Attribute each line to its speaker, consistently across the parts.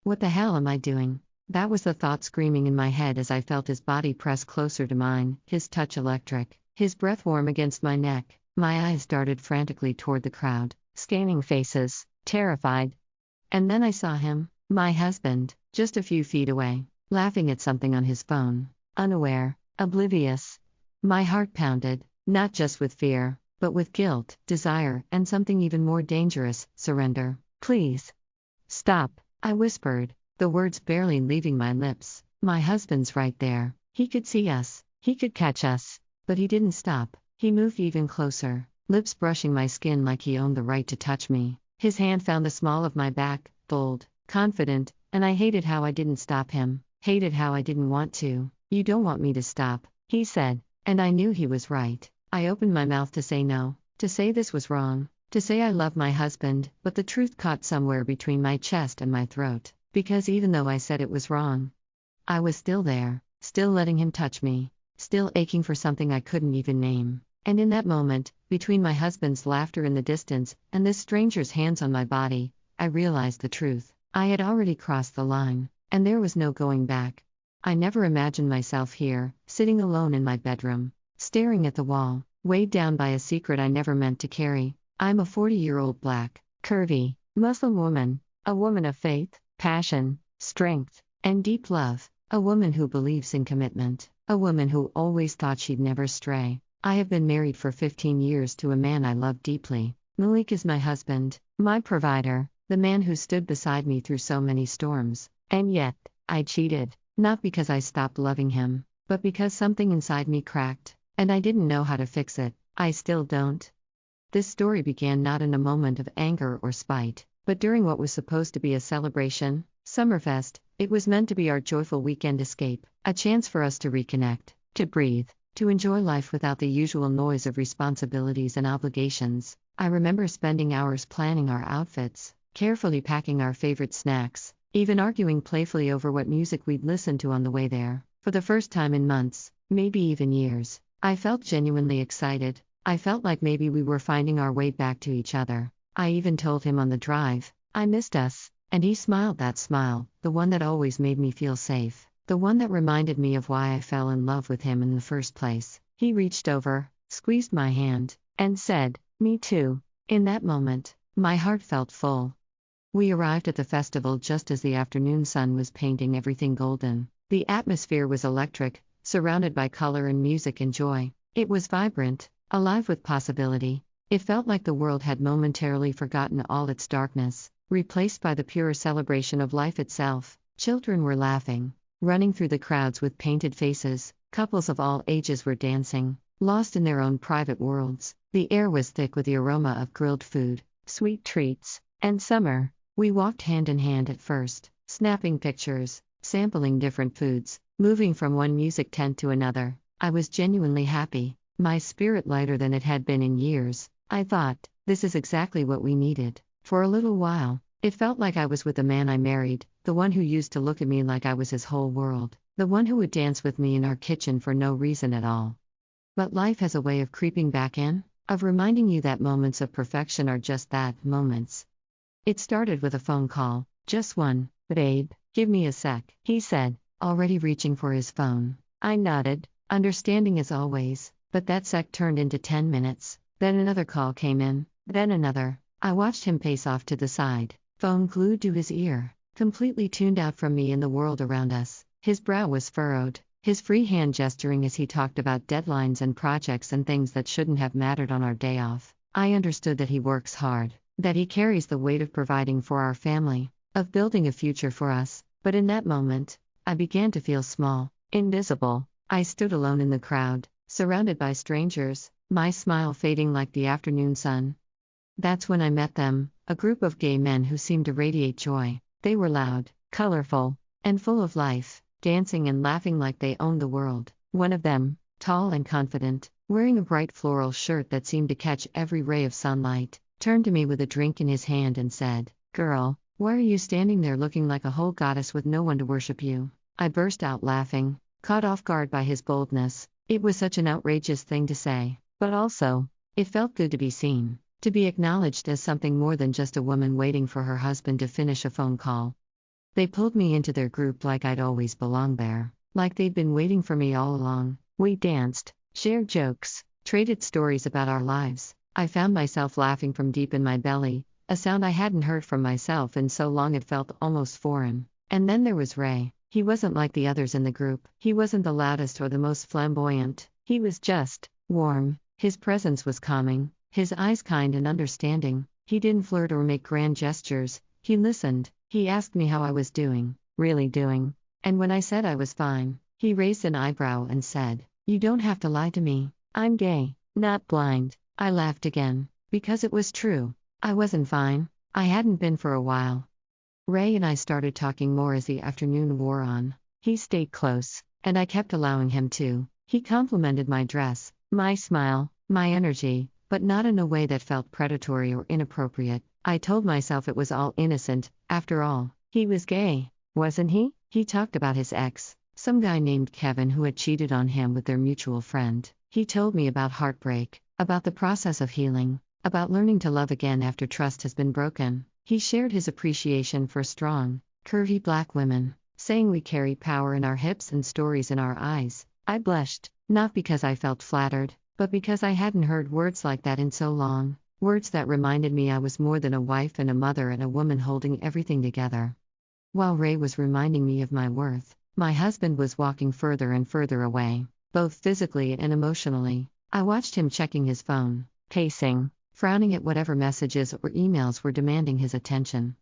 Speaker 1: What the hell am I doing? That was the thought screaming in my head as I felt his body press closer to mine, his touch electric, his breath warm against my neck. My eyes darted frantically toward the crowd, scanning faces, terrified. And then I saw him, my husband, just a few feet away, laughing at something on his phone, unaware, oblivious. My heart pounded, not just with fear, but with guilt, desire, and something even more dangerous, surrender. Please. Stop, I whispered, the words barely leaving my lips. My husband's right there. He could see us. He could catch us. But he didn't stop. He moved even closer, lips brushing my skin like he owned the right to touch me. His hand found the small of my back, bold, confident, and I hated how I didn't stop him, hated how I didn't want to. You don't want me to stop, he said, and I knew he was right. I opened my mouth to say no, to say this was wrong, to say I love my husband, but the truth caught somewhere between my chest and my throat, because even though I said it was wrong, I was still there, still letting him touch me, still aching for something I couldn't even name. And in that moment, between my husband's laughter in the distance and this stranger's hands on my body, I realized the truth. I had already crossed the line, and there was no going back. I never imagined myself here, sitting alone in my bedroom, staring at the wall, weighed down by a secret I never meant to carry. I'm a 40-year-old black, curvy, Muslim woman, a woman of faith, passion, strength, and deep love, a woman who believes in commitment, a woman who always thought she'd never stray. I have been married for 15 years to a man I love deeply. Malik is my husband, my provider, the man who stood beside me through so many storms. And yet, I cheated, not because I stopped loving him, but because something inside me cracked, and I didn't know how to fix it. I still don't. This story began not in a moment of anger or spite, but during what was supposed to be a celebration, Summerfest. It was meant to be our joyful weekend escape, a chance for us to reconnect, to breathe, to enjoy life without the usual noise of responsibilities and obligations. I remember spending hours planning our outfits, carefully packing our favorite snacks, even arguing playfully over what music we'd listen to on the way there. For the first time in months, maybe even years, I felt genuinely excited. I felt like maybe we were finding our way back to each other. I even told him on the drive, I missed us, and he smiled that smile, the one that always made me feel safe. The one that reminded me of why I fell in love with him in the first place. He reached over, squeezed my hand, and said, "Me too." In that moment, my heart felt full. We arrived at the festival just as the afternoon sun was painting everything golden. The atmosphere was electric, surrounded by color and music and joy. It was vibrant, alive with possibility. It felt like the world had momentarily forgotten all its darkness, replaced by the pure celebration of life itself. Children were laughing, running through the crowds with painted faces. Couples of all ages were dancing, lost in their own private worlds. The air was thick with the aroma of grilled food, sweet treats, and summer. We walked hand in hand at first, snapping pictures, sampling different foods, moving from one music tent to another. I was genuinely happy, my spirit lighter than it had been in years. I thought, this is exactly what we needed. For a little while, it felt like I was with the man I married, the one who used to look at me like I was his whole world, the one who would dance with me in our kitchen for no reason at all. But life has a way of creeping back in, of reminding you that moments of perfection are just that, moments. It started with a phone call, just one. "Babe, give me a sec," he said, already reaching for his phone. I nodded, understanding as always, but that sec turned into 10 minutes. Then another call came in, then another. I watched him pace off to the side, phone glued to his ear, completely tuned out from me and the world around us. His brow was furrowed, his free hand gesturing as he talked about deadlines and projects and things that shouldn't have mattered on our day off. I understood that he works hard, that he carries the weight of providing for our family, of building a future for us, but in that moment, I began to feel small, invisible. I stood alone in the crowd, surrounded by strangers, my smile fading like the afternoon sun. That's when I met them, a group of gay men who seemed to radiate joy. They were loud, colorful, and full of life, dancing and laughing like they owned the world. One of them, tall and confident, wearing a bright floral shirt that seemed to catch every ray of sunlight, turned to me with a drink in his hand and said, "Girl, why are you standing there looking like a whole goddess with no one to worship you?" I burst out laughing, caught off guard by his boldness. It was such an outrageous thing to say, but also, it felt good to be seen, to be acknowledged as something more than just a woman waiting for her husband to finish a phone call. They pulled me into their group like I'd always belonged there, like they'd been waiting for me all along. We danced, shared jokes, traded stories about our lives. I found myself laughing from deep in my belly, a sound I hadn't heard from myself in so long it felt almost foreign. And then there was Ray. He wasn't like the others in the group. He wasn't the loudest or the most flamboyant. He was just warm. His presence was calming, his eyes kind and understanding. He didn't flirt or make grand gestures. He listened. He asked me how I was doing, really doing. And when I said I was fine, he raised an eyebrow and said, "You don't have to lie to me. I'm gay, not blind." I laughed again, because it was true. I wasn't fine. I hadn't been for a while. Ray and I started talking more as the afternoon wore on. He stayed close, and I kept allowing him to. He complimented my dress, my smile, my energy, but not in a way that felt predatory or inappropriate. I told myself it was all innocent. After all, he was gay, wasn't he? He talked about his ex, some guy named Kevin who had cheated on him with their mutual friend. He told me about heartbreak, about the process of healing, about learning to love again after trust has been broken. He shared his appreciation for strong, curvy black women, saying we carry power in our hips and stories in our eyes. I blushed, not because I felt flattered, but because I hadn't heard words like that in so long, words that reminded me I was more than a wife and a mother and a woman holding everything together. While Ray was reminding me of my worth, my husband was walking further and further away, both physically and emotionally. I watched him checking his phone, pacing, frowning at whatever messages or emails were demanding his attention.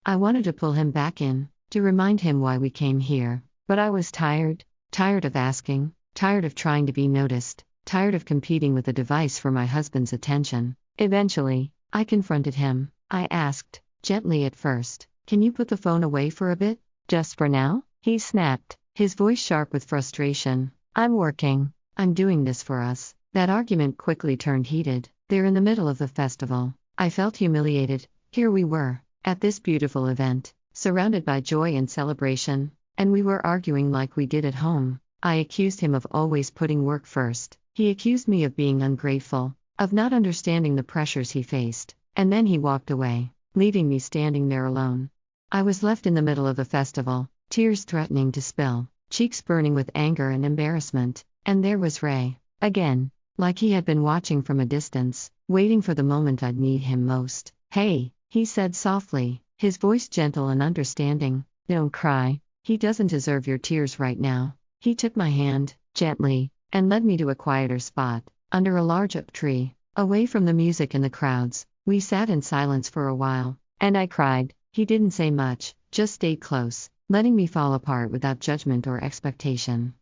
Speaker 1: I wanted to pull him back in, to remind him why we came here, but I was tired of asking, tired of trying to be noticed, tired of competing with a device for my husband's attention. Eventually, I confronted him. I asked, gently at first, "Can you put the phone away for a bit? Just for now?" He snapped, his voice sharp with frustration. "I'm working. I'm doing this for us." That argument quickly turned heated. There in the middle of the festival, I felt humiliated. Here we were, at this beautiful event, surrounded by joy and celebration, and we were arguing like we did at home. I accused him of always putting work first. He accused me of being ungrateful, of not understanding the pressures he faced, and then he walked away, leaving me standing there alone. I was left in the middle of the festival, tears threatening to spill, cheeks burning with anger and embarrassment, and there was Ray, again, like he had been watching from a distance, waiting for the moment I'd need him most. "Hey," he said softly, his voice gentle and understanding, "don't cry. He doesn't deserve your tears right now." He took my hand, gently, and led me to a quieter spot, under a large oak tree, away from the music and the crowds. We sat in silence for a while, and I cried. He didn't say much, just stayed close, letting me fall apart without judgment or expectation.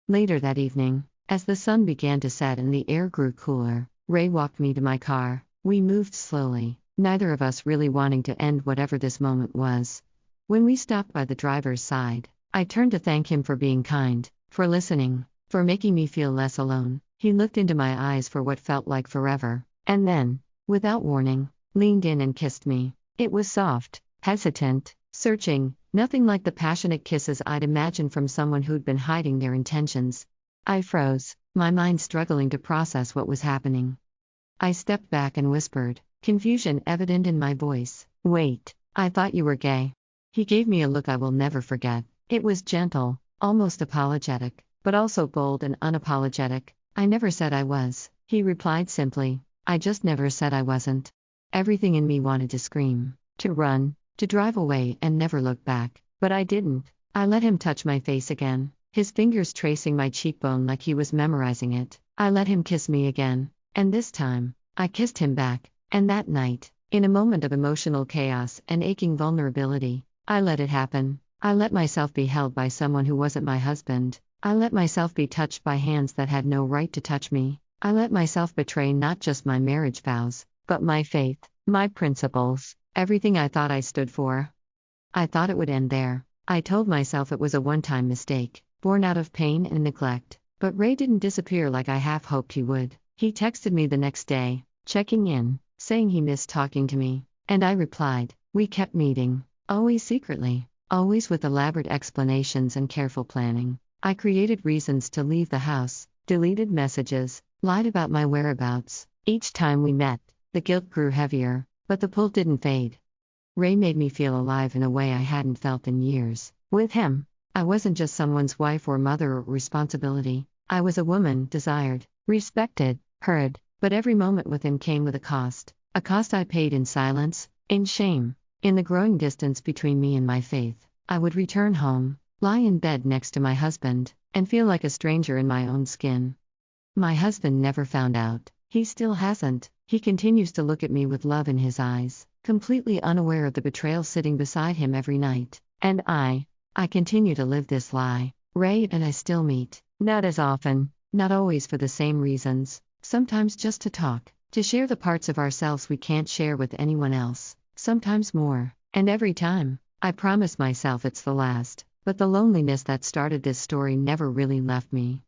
Speaker 1: Later that evening, as the sun began to set and the air grew cooler, Ray walked me to my car. We moved slowly, neither of us really wanting to end whatever this moment was. When we stopped by the driver's side, I turned to thank him for being kind, for listening, for making me feel less alone. He looked into my eyes for what felt like forever, and then, without warning, leaned in and kissed me. It was soft, hesitant, searching, nothing like the passionate kisses I'd imagined from someone who'd been hiding their intentions. I froze, my mind struggling to process what was happening. I stepped back and whispered, confusion evident in my voice, "Wait, I thought you were gay." He gave me a look I will never forget. It was gentle, almost apologetic, but also bold and unapologetic. "I never said I was," he replied simply. "I just never said I wasn't." Everything in me wanted to scream, to run, to drive away and never look back, but I didn't. I let him touch my face again, his fingers tracing my cheekbone like he was memorizing it. I let him kiss me again, and this time, I kissed him back. And that night, in a moment of emotional chaos and aching vulnerability, I let it happen. I let myself be held by someone who wasn't my husband. I let myself be touched by hands that had no right to touch me. I let myself betray not just my marriage vows, but my faith, my principles, everything I thought I stood for. I thought it would end there. I told myself it was a one-time mistake, born out of pain and neglect. But Ray didn't disappear like I half hoped he would. He texted me the next day, checking in, saying he missed talking to me. And I replied. We kept meeting, always secretly, always with elaborate explanations and careful planning. I created reasons to leave the house, deleted messages, lied about my whereabouts. Each time we met, the guilt grew heavier, but the pull didn't fade. Ray made me feel alive in a way I hadn't felt in years. With him, I wasn't just someone's wife or mother or responsibility. I was a woman, desired, respected, heard. But every moment with him came with a cost. A cost I paid in silence, in shame, in the growing distance between me and my faith. I would return home, lie in bed next to my husband, and feel like a stranger in my own skin. My husband never found out. He still hasn't. He continues to look at me with love in his eyes, completely unaware of the betrayal sitting beside him every night. And I continue to live this lie. Ray and I still meet. Not as often, not always for the same reasons. Sometimes just to talk, to share the parts of ourselves we can't share with anyone else, sometimes more. And every time, I promise myself it's the last, but the loneliness that started this story never really left me.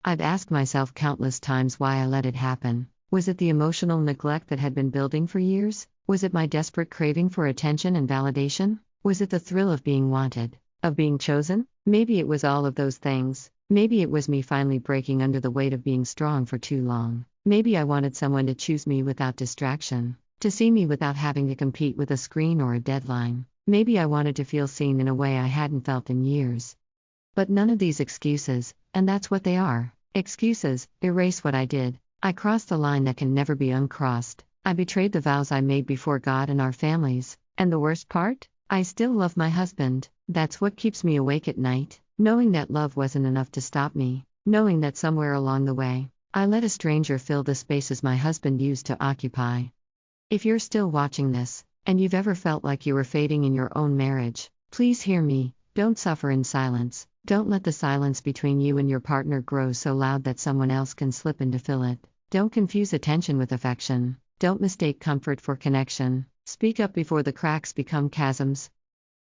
Speaker 1: I've asked myself countless times why I let it happen. Was it the emotional neglect that had been building for years? Was it my desperate craving for attention and validation? Was it the thrill of being wanted, of being chosen? Maybe it was all of those things. Maybe it was me finally breaking under the weight of being strong for too long. Maybe I wanted someone to choose me without distraction, to see me without having to compete with a screen or a deadline. Maybe I wanted to feel seen in a way I hadn't felt in years. But none of these excuses, and that's what they are, excuses, erase what I did. I crossed the line that can never be uncrossed. I betrayed the vows I made before God and our families. And the worst part? I still love my husband. That's what keeps me awake at night. Knowing that love wasn't enough to stop me, knowing that somewhere along the way, I let a stranger fill the spaces my husband used to occupy. If you're still watching this, and you've ever felt like you were fading in your own marriage, please hear me. Don't suffer in silence. Don't let the silence between you and your partner grow so loud that someone else can slip in to fill it. Don't confuse attention with affection. Don't mistake comfort for connection. Speak up before the cracks become chasms.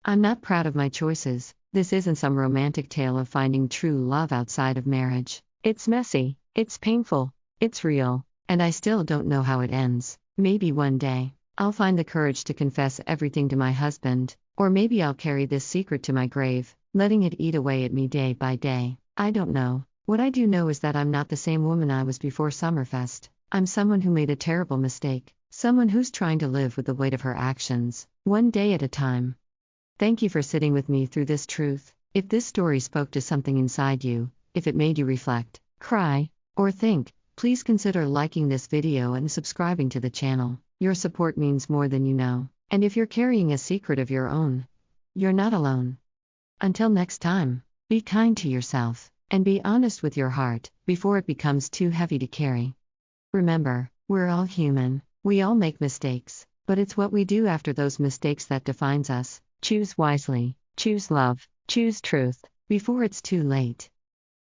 Speaker 1: I'm not proud of my choices. This isn't some romantic tale of finding true love outside of marriage. It's messy, it's painful, it's real, and I still don't know how it ends. Maybe one day, I'll find the courage to confess everything to my husband, or maybe I'll carry this secret to my grave, letting it eat away at me day by day. I don't know. What I do know is that I'm not the same woman I was before Summerfest. I'm someone who made a terrible mistake, someone who's trying to live with the weight of her actions, one day at a time. Thank you for sitting with me through this truth. If this story spoke to something inside you, if it made you reflect, cry, or think, please consider liking this video and subscribing to the channel. Your support means more than you know. And if you're carrying a secret of your own, you're not alone. Until next time, be kind to yourself, and be honest with your heart, before it becomes too heavy to carry. Remember, we're all human, we all make mistakes, but it's what we do after those mistakes that defines us. Choose wisely, choose love, choose truth, before it's too late.